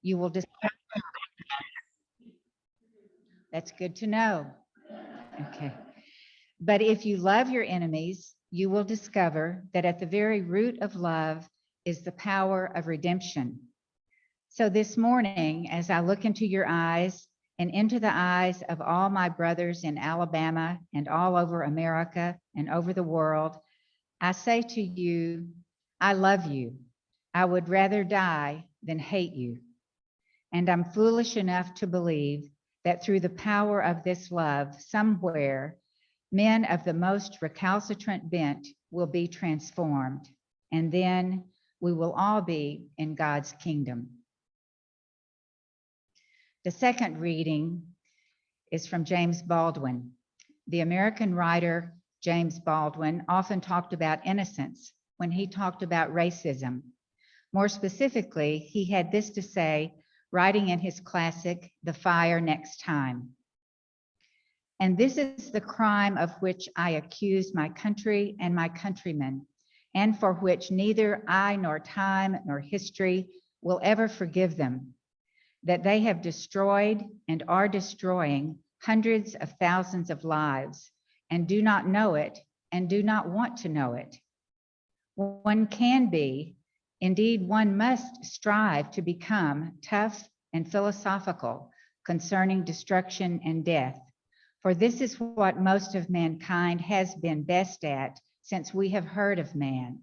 You will discover. That's good to know. Okay. But if you love your enemies, you will discover that at the very root of love is the power of redemption. So this morning, as I look into your eyes and into the eyes of all my brothers in Alabama and all over America and over the world, I say to you, I love you. I would rather die than hate you. And I'm foolish enough to believe that through the power of this love, somewhere, men of the most recalcitrant bent will be transformed, and then we will all be in God's kingdom. The second reading is from James Baldwin. The American writer James Baldwin often talked about innocence when he talked about racism. More specifically, he had this to say, writing in his classic, The Fire Next Time. And this is the crime of which I accuse my country and my countrymen, and for which neither I nor time nor history will ever forgive them, that they have destroyed and are destroying hundreds of thousands of lives and do not know it and do not want to know it. One can be, indeed one must strive to become tough and philosophical concerning destruction and death. For this is what most of mankind has been best at since we have heard of man.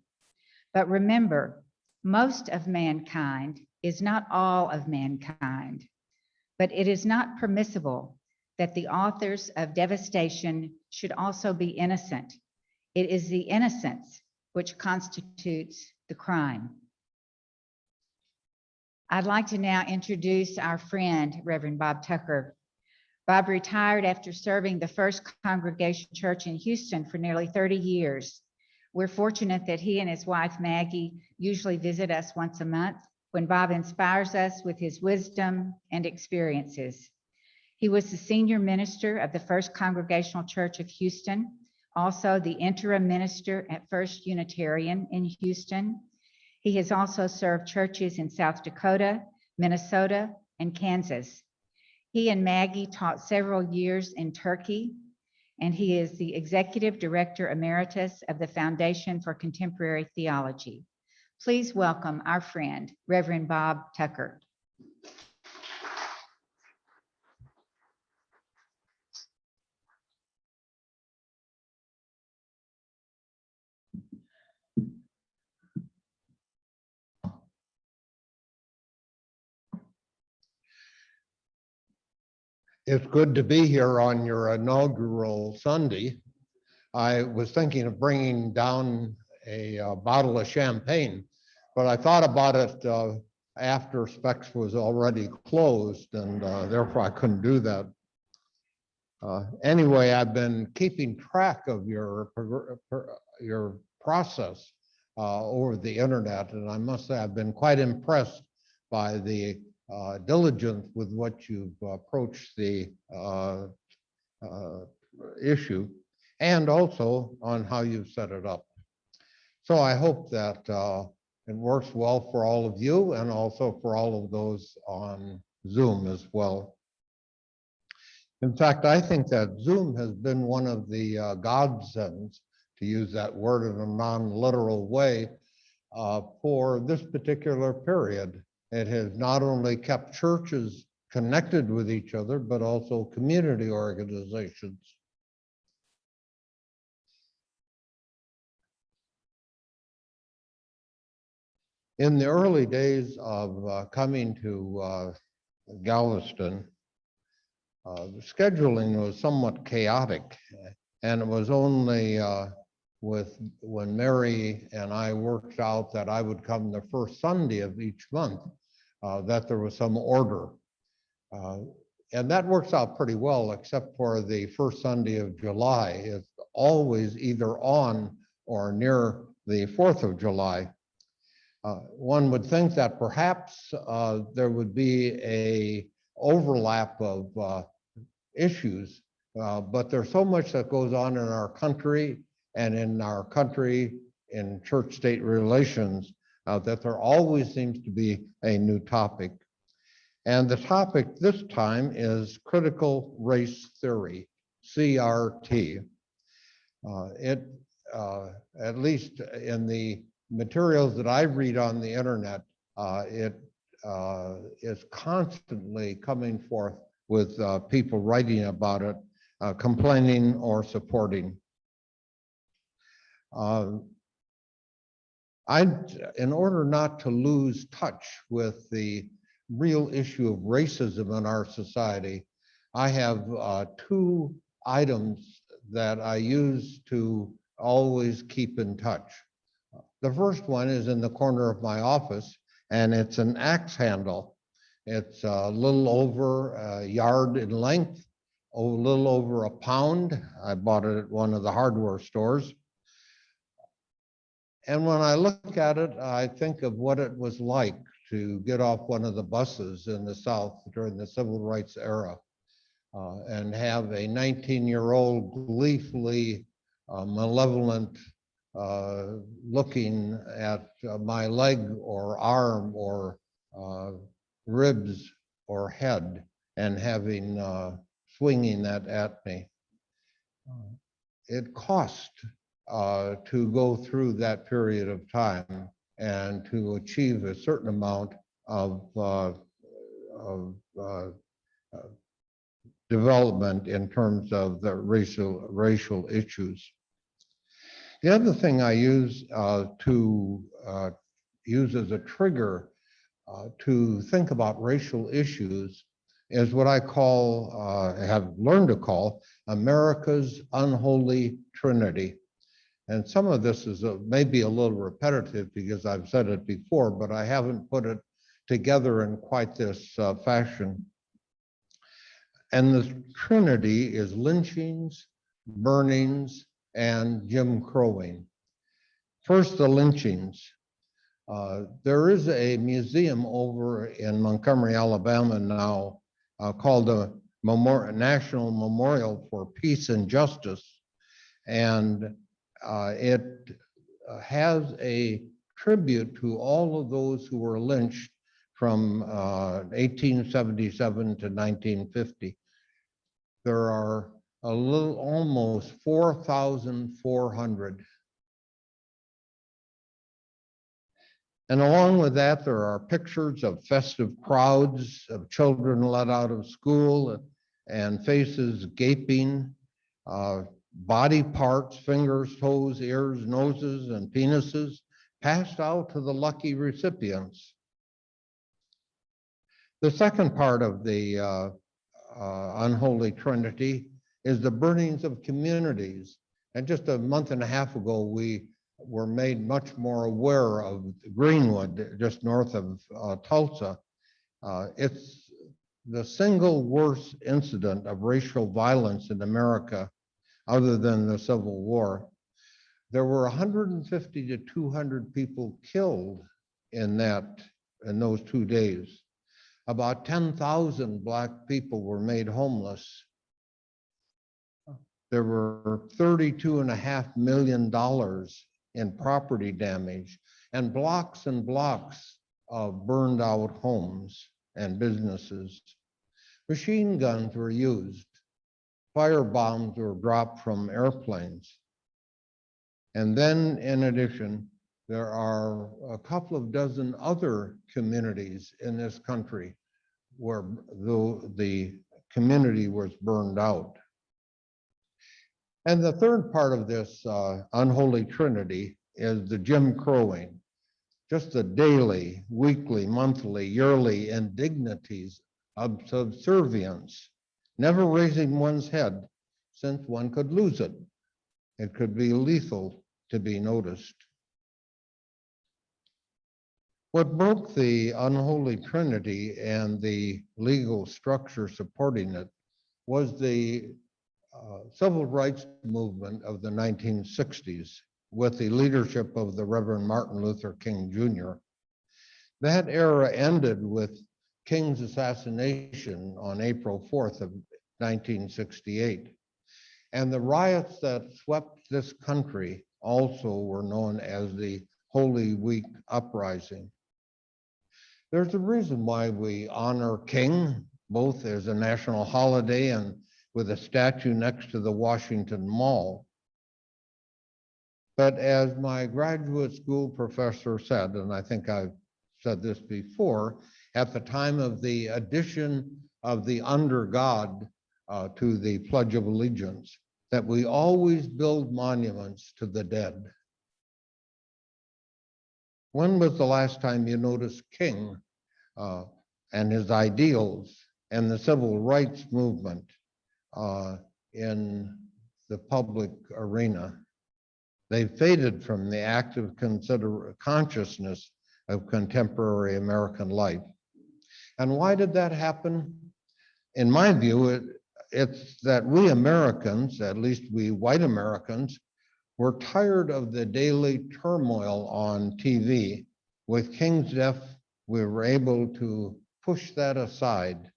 But remember, most of mankind is not all of mankind, but it is not permissible that the authors of devastation should also be innocent. It is the innocence which constitutes the crime. I'd like to now introduce our friend, Reverend Bob Tucker. Bob retired after serving the First Congregation Church in Houston for nearly 30 years. We're fortunate that he and his wife, Maggie, usually visit us once a month when Bob inspires us with his wisdom and experiences. He was the senior minister of the First Congregational Church of Houston, also the interim minister at First Unitarian in Houston. He has also served churches in South Dakota, Minnesota, and Kansas. He and Maggie taught several years in Turkey, and he is the executive director emeritus of the Foundation for Contemporary Theology. Please welcome our friend, Reverend Bob Tucker. It's good to be here on your inaugural Sunday. I was thinking of bringing down a bottle of champagne, but I thought about it after Specs was already closed, and therefore I couldn't do that. Anyway, I've been keeping track of your process over the internet, and I must say I've been quite impressed by the diligence with what you've approached the issue, and also on how you've set it up. So I hope that it works well for all of you and also for all of those on Zoom as well. In fact, I think that Zoom has been one of the godsends, to use that word in a non-literal way, for this particular period. It has not only kept churches connected with each other, but also community organizations. In the early days of coming to Galveston, the scheduling was somewhat chaotic, and it was only when Mary and I worked out that I would come the first Sunday of each month that there was some order. And that works out pretty well, except for the first Sunday of July. It's always either on or near the 4th of July. One would think that perhaps there would be a overlap of issues, but there's so much that goes on in our country and in church-state relations that there always seems to be a new topic. And the topic this time is critical race theory, CRT. It, at least in the materials that I read on the internet, it is constantly coming forth with people writing about it, complaining or supporting. In order not to lose touch with the real issue of racism in our society, I have two items that I use to always keep in touch. The first one is in the corner of my office, and it's an axe handle. It's a little over a yard in length, a little over a pound. I bought it at one of the hardware stores. And when I look at it, I think of what it was like to get off one of the buses in the South during the Civil Rights era and have a 19-year-old gleefully malevolent looking at my leg or arm or ribs or head and having swinging that at me. It cost to go through that period of time and to achieve a certain amount of development in terms of the racial issues. The other thing I use to use as a trigger to think about racial issues is what I call, have learned to call, America's Unholy Trinity. And some of this is maybe a little repetitive because I've said it before, but I haven't put it together in quite this fashion. And the Trinity is lynchings, burnings, and Jim Crowing. First, the lynchings. There is a museum over in Montgomery, Alabama now called the National Memorial for Peace and Justice. And it has a tribute to all of those who were lynched from 1877 to 1950. There are a little, almost 4,400. And along with that, there are pictures of festive crowds of children let out of school and faces gaping, body parts, fingers, toes, ears, noses, and penises passed out to the lucky recipients. The second part of the Unholy Trinity is the burnings of communities. And just a month and a half ago, we were made much more aware of Greenwood, just north of Tulsa. It's the single worst incident of racial violence in America other than the Civil War. There were 150 to 200 people killed in those 2 days. About 10,000 Black people were made homeless. There were $32.5 million in property damage and blocks of burned out homes and businesses. Machine guns were used. Fire bombs were dropped from airplanes. And then in addition, there are a couple of dozen other communities in this country where the community was burned out. And the third part of this Unholy Trinity is the Jim Crowing, just the daily, weekly, monthly, yearly indignities of subservience, never raising one's head since one could lose it. It could be lethal to be noticed. What broke the Unholy Trinity and the legal structure supporting it was the civil rights movement of the 1960s with the leadership of the Reverend Martin Luther King Jr. That era ended with King's assassination on April 4th of 1968. And the riots that swept this country also were known as the Holy Week Uprising. There's a reason why we honor King, both as a national holiday and with a statue next to the Washington Mall. But as my graduate school professor said, and I think I've said this before, at the time of the addition of the under God to the Pledge of Allegiance, that we always build monuments to the dead. When was the last time you noticed King and his ideals and the civil rights movement in the public arena? They faded from the active consciousness of contemporary American life. And why did that happen? In my view, it's that we Americans, at least we white Americans, were tired of the daily turmoil on TV. With King's death, we were able to push that aside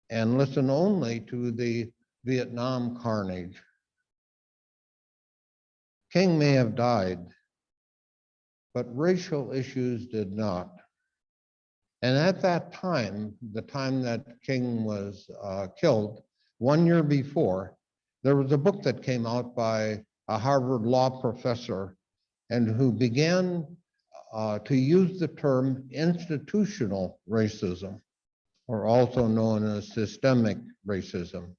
and listen only to the Vietnam carnage. King may have died, but racial issues did not. And at that time, the time that King was killed, 1 year before, there was a book that came out by a Harvard law professor and who began to use the term institutional racism, or also known as systemic racism.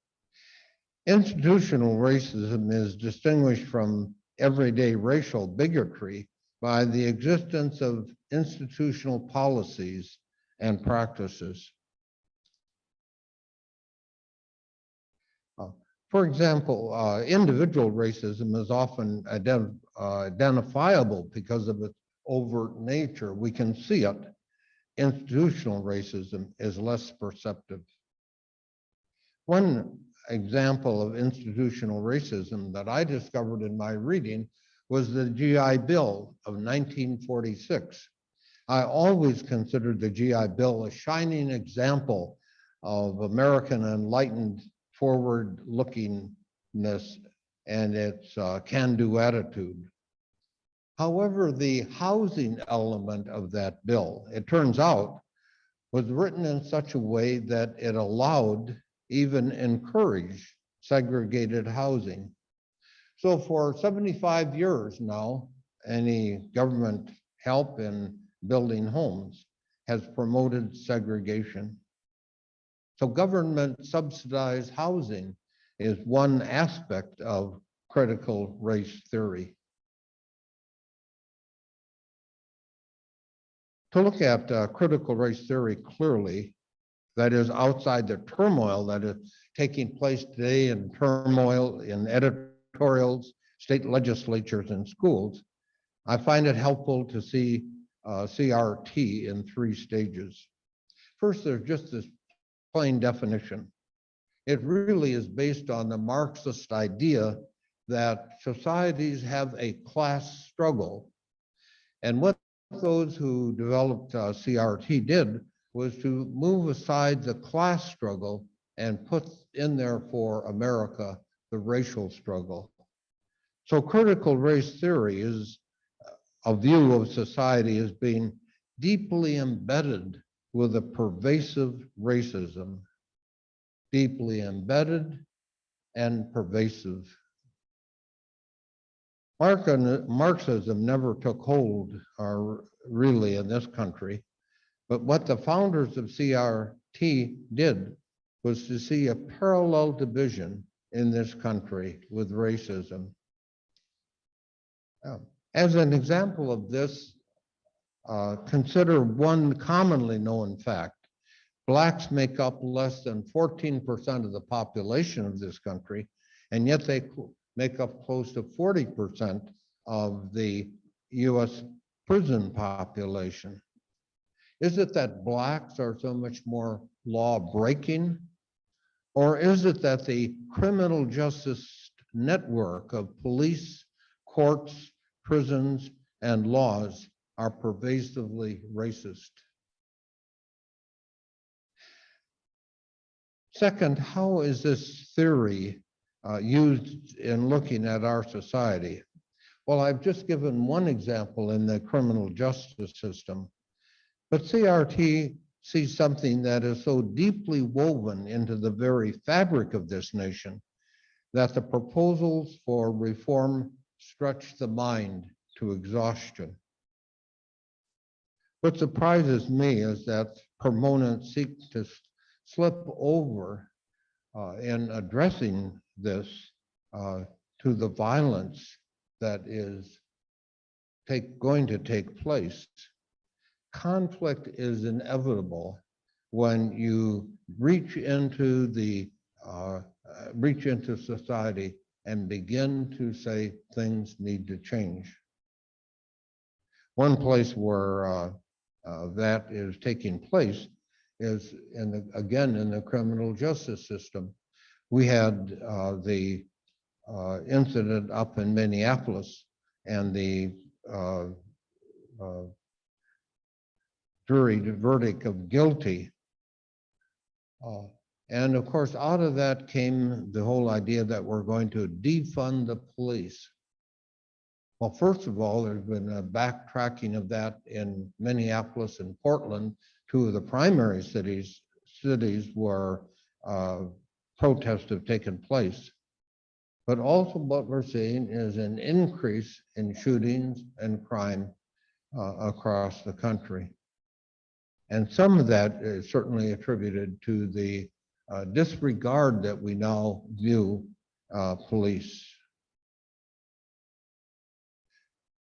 Institutional racism is distinguished from everyday racial bigotry by the existence of institutional policies and practices. For example, individual racism is often identifiable because of its overt nature. We can see it. Institutional racism is less perceptive. One example of institutional racism that I discovered in my reading was the GI Bill of 1946. I always considered the GI Bill a shining example of American enlightened forward-lookingness and its can-do attitude. However, the housing element of that bill, it turns out, was written in such a way that it allowed, even encouraged, segregated housing. So for 75 years now, any government help in building homes has promoted segregation. So government subsidized housing is one aspect of critical race theory. To look at critical race theory clearly, that is outside the turmoil that is taking place today in turmoil in editorials, state legislatures, and schools, I find it helpful to see CRT in 3 stages. First, there's just this plain definition. It really is based on the Marxist idea that societies have a class struggle. And what those who developed CRT did was to move aside the class struggle and put in there for America the racial struggle. So critical race theory is a view of society as being deeply embedded with a pervasive racism, deeply embedded and pervasive. Marxism never took hold really in this country, but what the founders of CRT did was to see a parallel division in this country with racism. As an example of this, consider one commonly known fact. Blacks make up less than 14% of the population of this country, and yet they make up close to 40% of the US prison population. Is it that Blacks are so much more law-breaking? Or is it that the criminal justice network of police, courts, prisons, and laws are pervasively racist? Second, how is this theory used in looking at our society? Well, I've just given one example in the criminal justice system, But CRT sees something that is so deeply woven into the very fabric of this nation that the proposals for reform stretch the mind to exhaustion. What surprises me is that proponents seek to slip over in addressing this to the violence that is going to take place. Conflict is inevitable when you reach into society and begin to say things need to change. One place where that is taking place is again in the criminal justice system. We had the incident up in Minneapolis, and the jury verdict of guilty. And of course, out of that came the whole idea that we're going to defund the police. Well, first of all, there's been a backtracking of that in Minneapolis and Portland, two of the primary cities where protests have taken place. But also what we're seeing is an increase in shootings and crime across the country. And some of that is certainly attributed to the disregard that we now view police.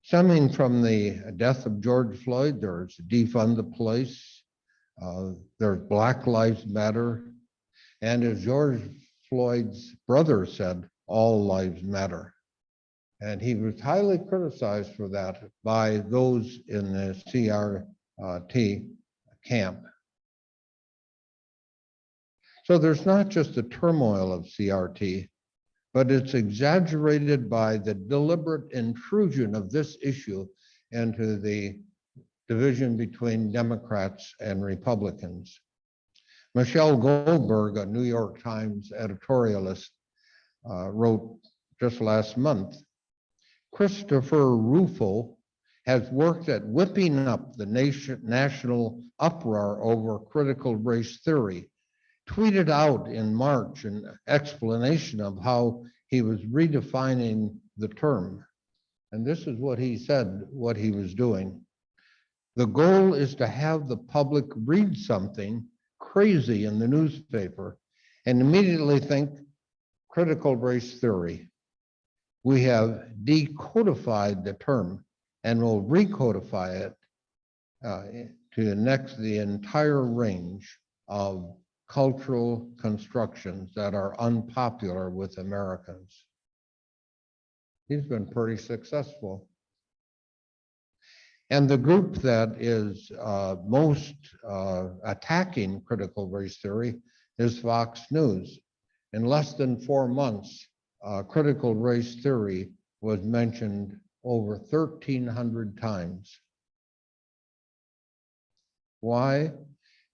Stemming from the death of George Floyd, there's defund the police, there's Black Lives Matter, and as George Floyd's brother said, all lives matter. And he was highly criticized for that by those in the CRT camp. So there's not just the turmoil of CRT, but it's exaggerated by the deliberate intrusion of this issue into the division between Democrats and Republicans. Michelle Goldberg, a New York Times editorialist, wrote just last month, Christopher Rufo has worked at whipping up the national uproar over critical race theory, tweeted out in March an explanation of how he was redefining the term. And this is what he said, what he was doing. The goal is to have the public read something crazy in the newspaper and immediately think critical race theory. We have decodified the term and will recodify it to the entire range of cultural constructions that are unpopular with Americans. He's been pretty successful. And the group that is most attacking critical race theory is Fox News. In less than 4 months, critical race theory was mentioned over 1,300 times. Why?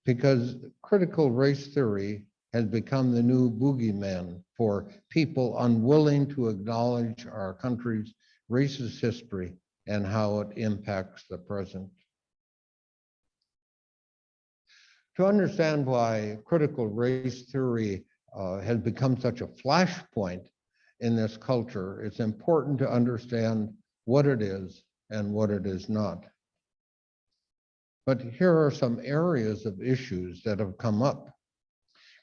Because critical race theory has become the new boogeyman for people unwilling to acknowledge our country's racist history and how it impacts the present. To understand why critical race theory has become such a flashpoint in this culture, it's important to understand what it is and what it is not. But here are some areas of issues that have come up.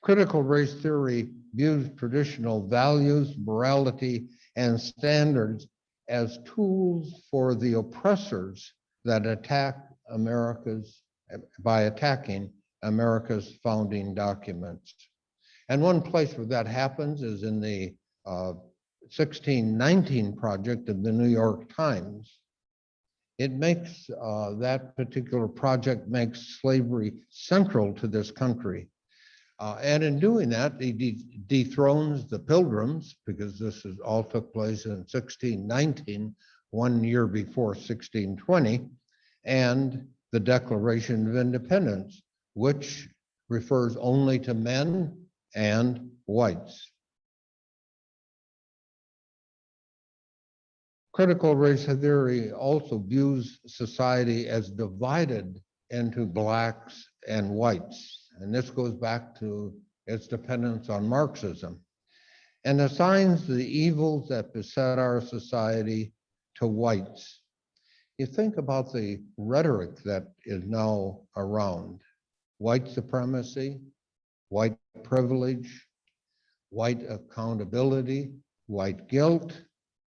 Critical race theory views traditional values, morality, and standards as tools for the oppressors that attack by attacking America's founding documents. And one place where that happens is in the 1619 Project of the New York Times. It makes, that particular project makes slavery central to this country. And in doing that, he dethrones the Pilgrims, because this all took place in 1619, 1 year before 1620, and the Declaration of Independence, which refers only to men and whites. Critical race theory also views society as divided into blacks and whites. And this goes back to its dependence on Marxism, and assigns the evils that beset our society to whites. You think about the rhetoric that is now around: white supremacy, white privilege, white accountability, white guilt,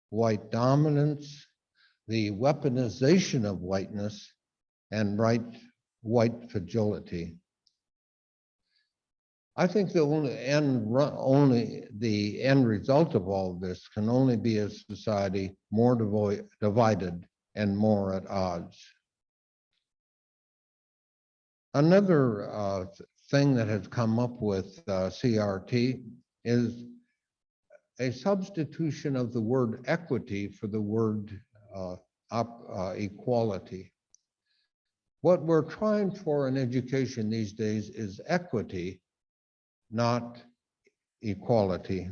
white dominance, the weaponization of whiteness, and white fragility. I think the end result of all this can only be a society more divided and more at odds. Another thing that has come up with CRT is a substitution of the word equity for the word equality. What we're trying for in education these days is equity, not equality.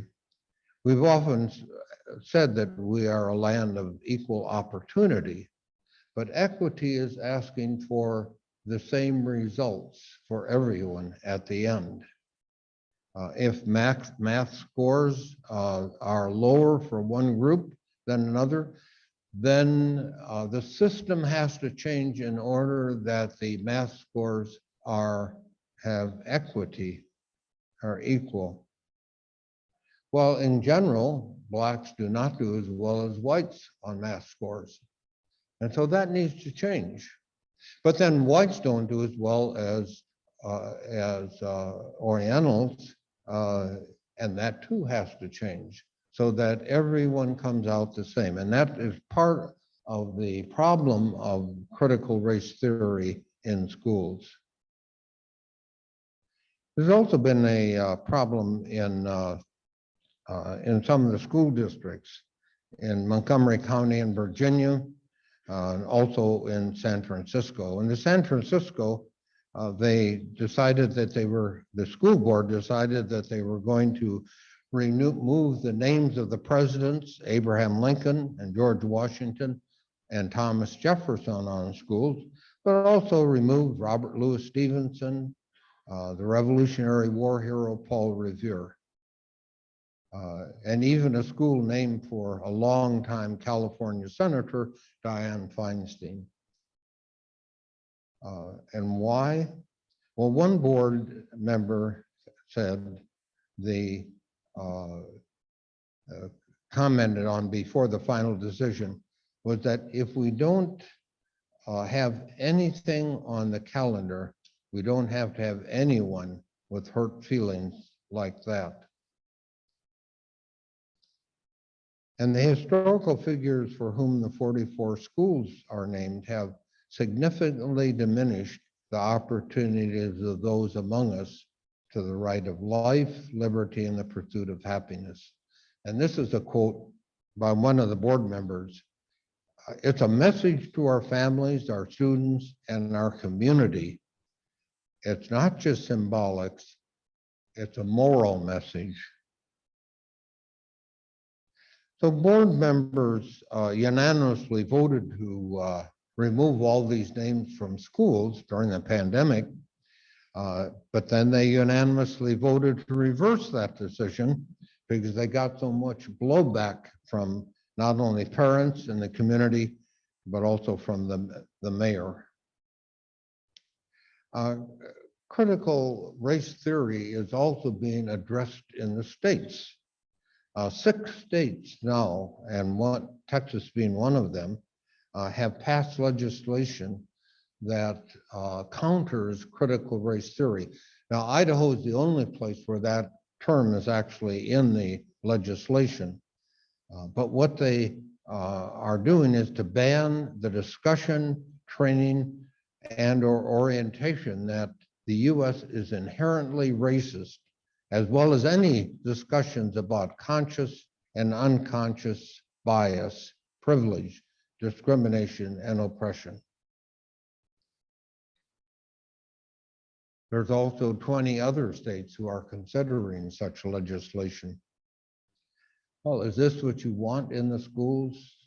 We've often said that we are a land of equal opportunity, but equity is asking for the same results for everyone at the end. If math scores are lower for one group than another, then the system has to change in order that the math scores have equity, are equal. Well, in general, blacks do not do as well as whites on math scores. And so that needs to change. But then whites don't do as well as Orientals, and that too has to change so that everyone comes out the same. And that is part of the problem of critical race theory in schools. There's also been a problem in some of the school districts in Montgomery County in Virginia, and also in San Francisco. In San Francisco, they decided that the school board decided that they were going to remove the names of the presidents, Abraham Lincoln and George Washington and Thomas Jefferson on schools, but also remove Robert Louis Stevenson, the Revolutionary War hero Paul Revere, and even a school named for a longtime California senator, Dianne Feinstein. And why? Well, one board member said commented on before the final decision was that if we don't have anything on the calendar, we don't have to have anyone with hurt feelings like that. And the historical figures for whom the 44 schools are named have significantly diminished the opportunities of those among us to the right of life, liberty, and the pursuit of happiness. And this is a quote by one of the board members. It's a message to our families, our students, and our community. It's not just symbolic, it's a moral message. So board members unanimously voted to remove all these names from schools during the pandemic, but then they unanimously voted to reverse that decision because they got so much blowback from not only parents in the community, but also from the mayor. Critical race theory is also being addressed in the states. 6 states now, and Texas being one of them, have passed legislation that counters critical race theory. Now, Idaho is the only place where that term is actually in the legislation. But what they are doing is to ban the discussion, training, and/or orientation that the U.S. is inherently racist, as well as any discussions about conscious and unconscious bias, privilege, discrimination, and oppression. There's also 20 other states who are considering such legislation. Well, is this what you want in the schools,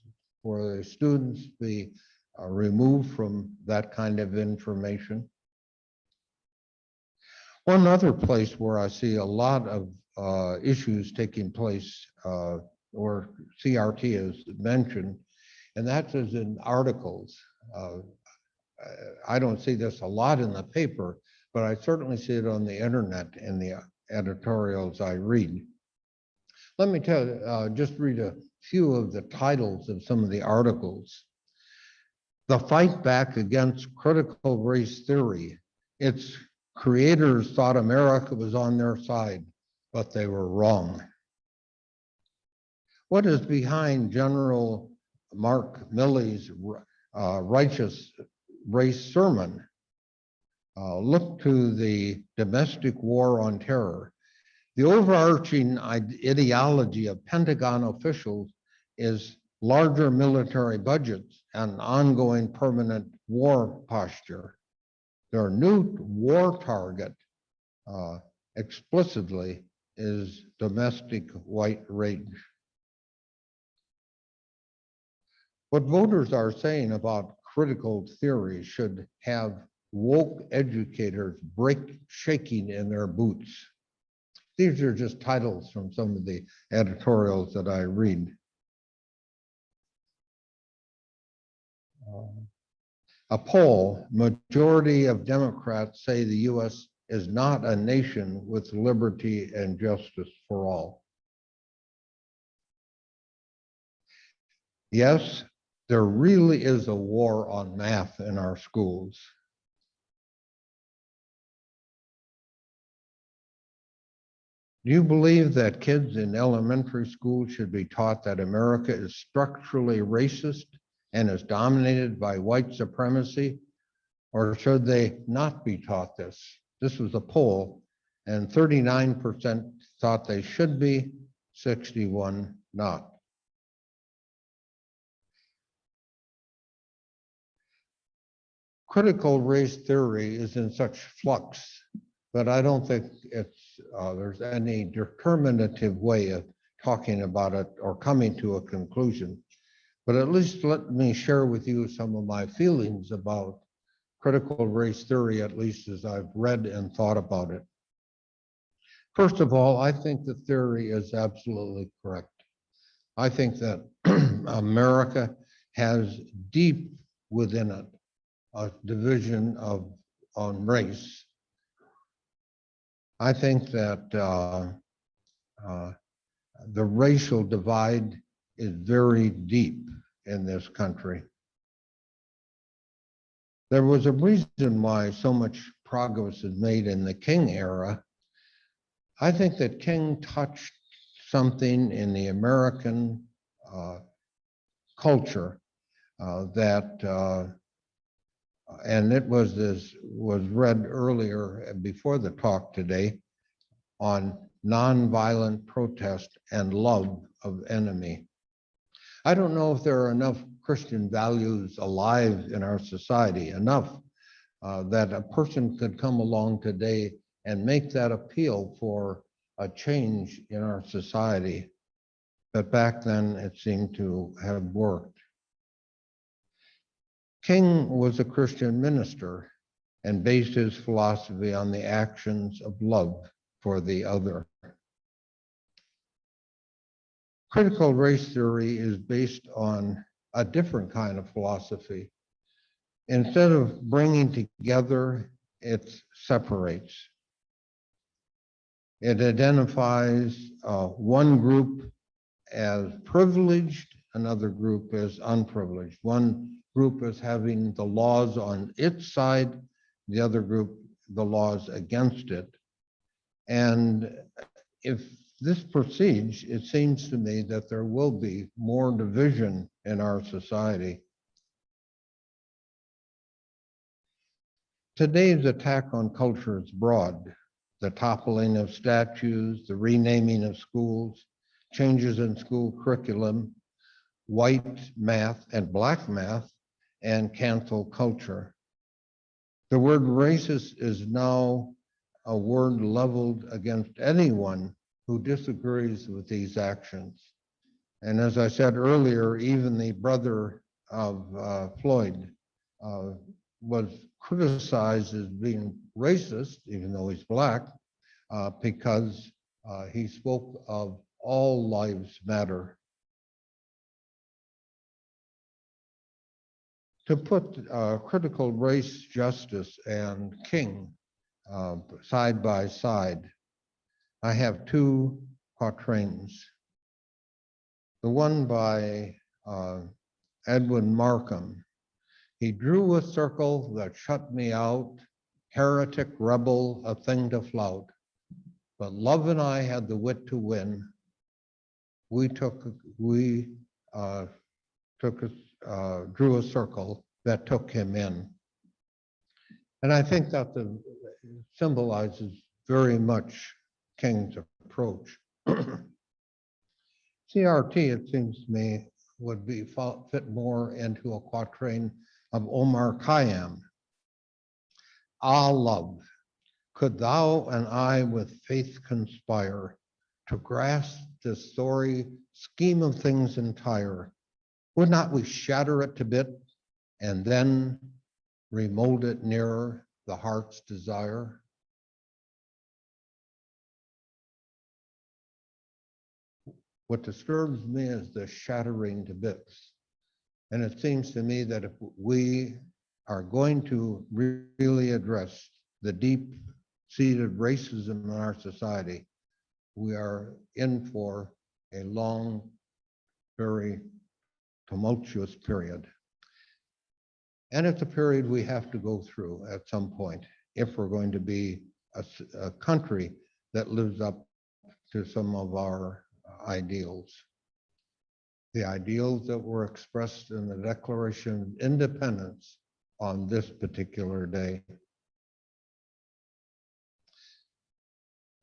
for the students to be removed from that kind of information. One other place where I see a lot of issues taking place, or CRT is mentioned, and that is in articles. I don't see this a lot in the paper, but I certainly see it on the internet in the editorials I read. Let me tell you, just read a few of the titles of some of the articles. The fight back against critical race theory. Its creators thought America was on their side, but they were wrong. What is behind General Mark Milley's righteous race sermon? Look to the domestic war on terror. The overarching ideology of Pentagon officials is larger military budgets and ongoing permanent war posture. Their new war target explicitly is domestic white rage. What voters are saying about critical theory should have woke educators shaking in their boots. These are just titles from some of the editorials that I read. A poll, majority of Democrats say the US is not a nation with liberty and justice for all. Yes, there really is a war on math in our schools. Do you believe that kids in elementary school should be taught that America is structurally racist and is dominated by white supremacy? Or should they not be taught this? This was a poll, and 39% thought they should be, 61% not. Critical race theory is in such flux, but I don't think there's any determinative way of talking about it or coming to a conclusion. But at least let me share with you some of my feelings about critical race theory, at least as I've read and thought about it. First of all, I think the theory is absolutely correct. I think that America has deep within it a division on race. I think that the racial divide is very deep in this country. There was a reason why so much progress is made in the King era. I think that King touched something in the American culture and it was read earlier before the talk today on nonviolent protest and love of enemy. I don't know if there are enough Christian values alive in our society, enough that a person could come along today and make that appeal for a change in our society. But back then it seemed to have worked. King was a Christian minister and based his philosophy on the actions of love for the other. Critical race theory is based on a different kind of philosophy. Instead of bringing together, it separates. It identifies one group as privileged, another group as unprivileged. One group as having the laws on its side, the other group the laws against it. And if this proceeds, it seems to me that there will be more division in our society. Today's attack on culture is broad. The toppling of statues, the renaming of schools, changes in school curriculum, white math and black math, and cancel culture. The word racist is now a word leveled against anyone who disagrees with these actions. And as I said earlier, even the brother of Floyd was criticized as being racist, even though he's black, because he spoke of all lives matter. To put critical race justice and King side by side, I have two quatrains. The one by Edwin Markham. He drew a circle that shut me out, heretic, rebel, a thing to flout. But love and I had the wit to win. We drew a circle that took him in. And I think that symbolizes very much King's approach. CRT, it seems to me, would be fit more into a quatrain of Omar Khayyam. Ah, love, could thou and I with faith conspire to grasp this story scheme of things entire? Would not we shatter it to bit and then remold it nearer the heart's desire? What disturbs me is the shattering to bits. And it seems to me that if we are going to really address the deep-seated racism in our society, we are in for a long, very tumultuous period. And it's a period we have to go through at some point if we're going to be a country that lives up to some of our ideals. The ideals that were expressed in the Declaration of Independence on this particular day.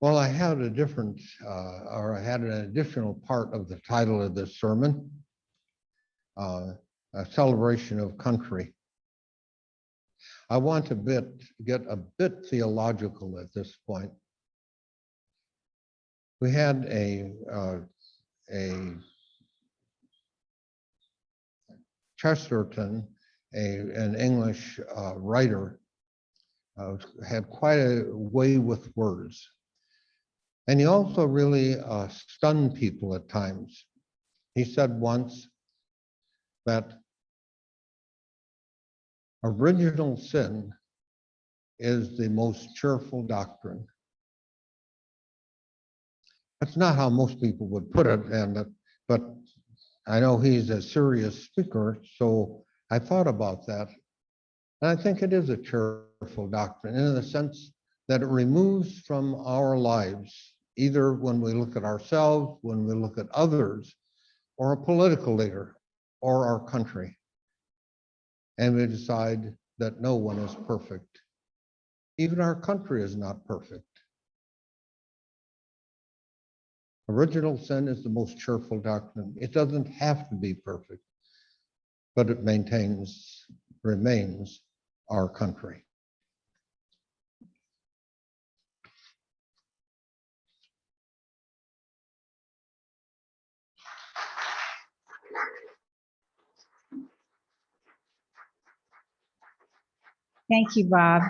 Well, I had a different, or I had an additional part of the title of this sermon, a celebration of country. I want to get a bit theological at this point. We had a Chesterton, an English writer, had quite a way with words. And he also really stunned people at times. He said once that original sin is the most cheerful doctrine. That's not how most people would put it, but I know he's a serious speaker, so I thought about that. And I think it is a cheerful doctrine in the sense that it removes from our lives, either when we look at ourselves, when we look at others, or a political leader, or our country, and we decide that no one is perfect. Even our country is not perfect. Original sin is the most cheerful doctrine. It doesn't have to be perfect, but it remains our country. Thank you, Bob.